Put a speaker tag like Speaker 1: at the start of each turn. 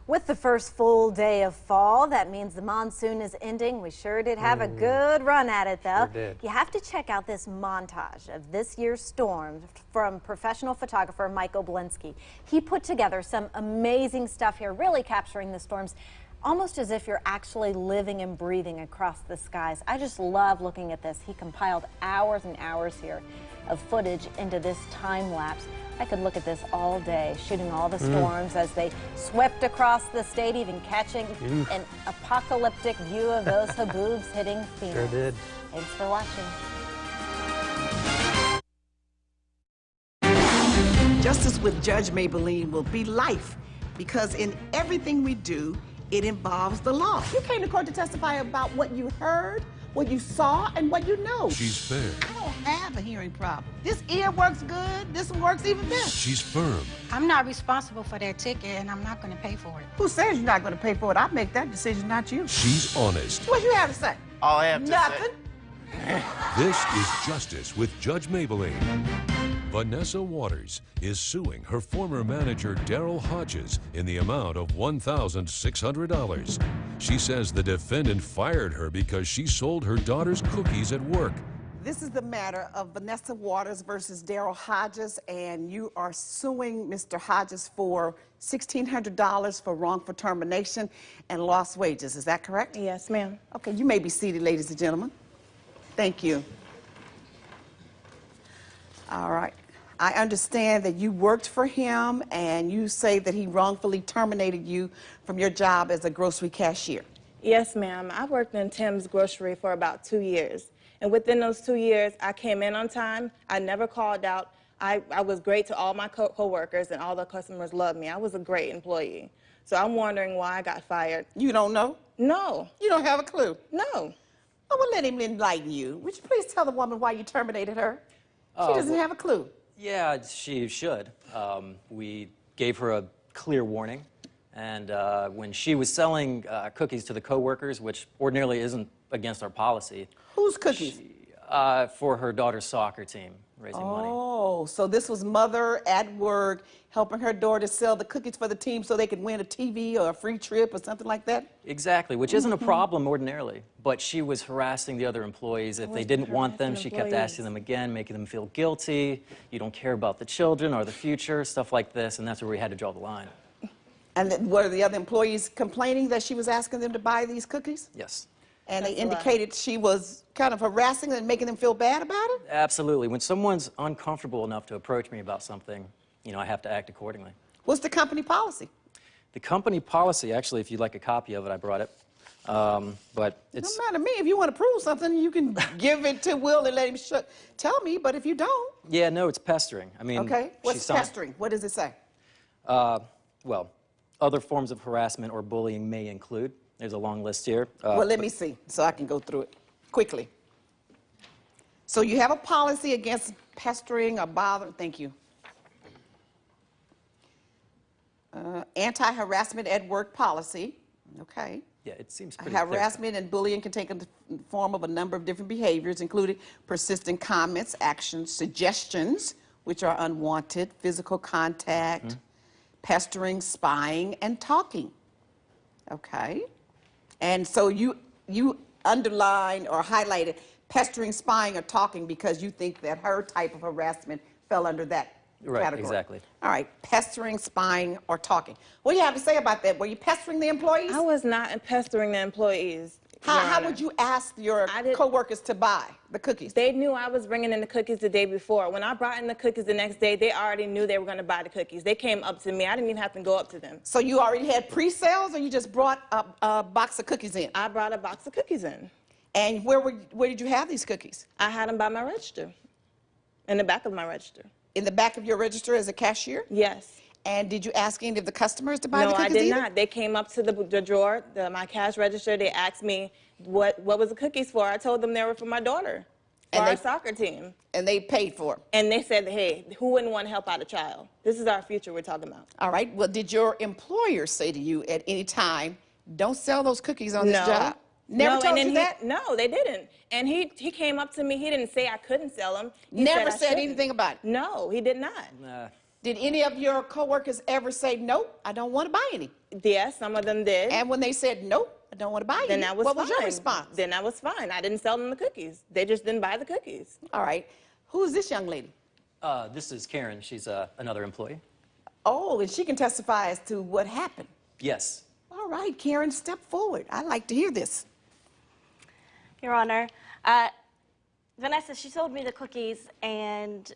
Speaker 1: With the first full day of fall, that means the monsoon is ending. We sure did have a good run at it, though.
Speaker 2: Sure did.
Speaker 1: You have to check out this montage of this year's storms from professional photographer Michael Blinsky. He put together some amazing stuff here, really capturing the storms almost as if you're actually living and breathing across the skies. I just love looking at this. He compiled hours and hours here of footage into this time lapse. I could look at this all day, shooting all the storms as they swept across the state, even catching an apocalyptic view of those haboobs hitting Phoenix.
Speaker 2: Sure did.
Speaker 1: Thanks for watching.
Speaker 3: Justice with Judge Maybelline will be life, because in everything we do, it involves the law. You came to court to testify about what you heard, what you saw, and what you know.
Speaker 4: She's fair.
Speaker 3: I don't have a hearing problem. This ear works good. This one works even better.
Speaker 4: She's firm.
Speaker 5: I'm not responsible for that ticket, and I'm not going to pay for it.
Speaker 3: Who says you're not going to pay for it? I make that decision, not you.
Speaker 4: She's honest.
Speaker 3: What you have to say?
Speaker 6: All I have to
Speaker 3: Nothing.
Speaker 4: This is Justice with Judge Maybelline. Vanessa Waters is suing her former manager, Daryl Hodges, in the amount of $1,600. She says the defendant fired her because she sold her daughter's cookies at work.
Speaker 3: This is the matter of Vanessa Waters versus Daryl Hodges, and you are suing Mr. Hodges for $1,600 for wrongful termination and lost wages. Is that correct?
Speaker 7: Yes, ma'am.
Speaker 3: Okay, you may be seated, ladies and gentlemen. Thank you. All right. I understand that you worked for him, and you say that he wrongfully terminated you from your job as a grocery cashier.
Speaker 7: Yes, ma'am. I worked in Tim's Grocery for about 2 years. And within those 2 years, I came in on time. I never called out. I was great to all my co-workers, and all the customers loved me. I was a great employee. So I'm wondering why I got fired.
Speaker 3: You don't know?
Speaker 7: No.
Speaker 3: You don't have a clue?
Speaker 7: No.
Speaker 3: Oh, well, let him enlighten you. Would you please tell the woman why you terminated her? She doesn't have a clue.
Speaker 8: Yeah, she should. We gave her a clear warning, and when she was selling cookies to the coworkers, which ordinarily isn't against our policy.
Speaker 3: Whose cookies?
Speaker 8: For her daughter's soccer team, raising money.
Speaker 3: Oh, so this was mother at work helping her daughter sell the cookies for the team so they could win a TV or a free trip or something like that?
Speaker 8: Exactly, which isn't a problem ordinarily, but she was harassing the other employees. If they didn't want them, she kept asking them again, making them feel guilty. You don't care about the children or the future, stuff like this, and that's where we had to draw the line.
Speaker 3: And were the other employees complaining that she was asking them to buy these cookies?
Speaker 8: Yes.
Speaker 3: And they indicated she was kind of harassing them and making them feel bad about it?
Speaker 8: Absolutely. When someone's uncomfortable enough to approach me about something, you know, I have to act accordingly.
Speaker 3: What's the company policy?
Speaker 8: The company policy, actually, if you'd like a copy of it, I brought it. But it's...
Speaker 3: No matter to me. If you want to prove something, you can give it to Will and let him tell me, but if you don't...
Speaker 8: Yeah, no, it's pestering. I mean...
Speaker 3: Okay, what's pestering? What does it say?
Speaker 8: Well, other forms of harassment or bullying may include. There's a long list here.
Speaker 3: Well, let me see, so I can go through it quickly. So you have a policy against pestering or bothering. Thank you. Anti-harassment at work policy. Okay.
Speaker 8: Yeah, it seems pretty clear.
Speaker 3: Harassment and bullying can take the form of a number of different behaviors, including persistent comments, actions, suggestions, which are unwanted, physical contact, pestering, spying, and talking. Okay. And so you underline or highlighted pestering, spying, or talking because you think that her type of harassment fell under that category.
Speaker 8: Exactly.
Speaker 3: All right, pestering, spying, or talking. What do you have to say about that? Were you pestering the employees?
Speaker 7: I was not pestering the employees.
Speaker 3: How would you ask your co-workers to buy the cookies?
Speaker 7: They knew I was bringing in the cookies the day before. When I brought in the cookies the next day, they already knew they were going to buy the cookies. They came up to me. I didn't even have to go up to them.
Speaker 3: So you already had pre-sales, or you just brought a box of cookies in?
Speaker 7: I brought a box of cookies in.
Speaker 3: And where did you have these cookies?
Speaker 7: I had them by my register, in the back of my register.
Speaker 3: In the back of your register as a cashier?
Speaker 7: Yes.
Speaker 3: And did you ask any of the customers to buy the cookies?
Speaker 7: No, I did not. They came up to the drawer, my cash register. They asked me what was the cookies for. I told them they were for my daughter, for our soccer team.
Speaker 3: And they paid for them?
Speaker 7: And they said, hey, who wouldn't want to help out a child? This is our future we're talking about.
Speaker 3: All right. Well, did your employer say to you at any time, don't sell those cookies on this job? Never told you that?
Speaker 7: No, they didn't. And he came up to me. He didn't say I couldn't sell them.
Speaker 3: Never said anything about it?
Speaker 7: No, he did not.
Speaker 3: Did any of your coworkers ever say, nope, I don't want to buy any?
Speaker 7: Yes, some of them did.
Speaker 3: And when they said, nope, I don't want to buy
Speaker 7: Then
Speaker 3: any,
Speaker 7: that was
Speaker 3: what
Speaker 7: fine.
Speaker 3: was your response?
Speaker 7: Then that was fine. I didn't sell them the cookies. They just didn't buy the cookies.
Speaker 3: All right. Who is this young lady?
Speaker 8: This is Karen. She's another employee.
Speaker 3: Oh, and she can testify as to what happened.
Speaker 8: Yes.
Speaker 3: All right, Karen, step forward. I'd like to hear this.
Speaker 2: Your Honor, Vanessa, she sold me the cookies, and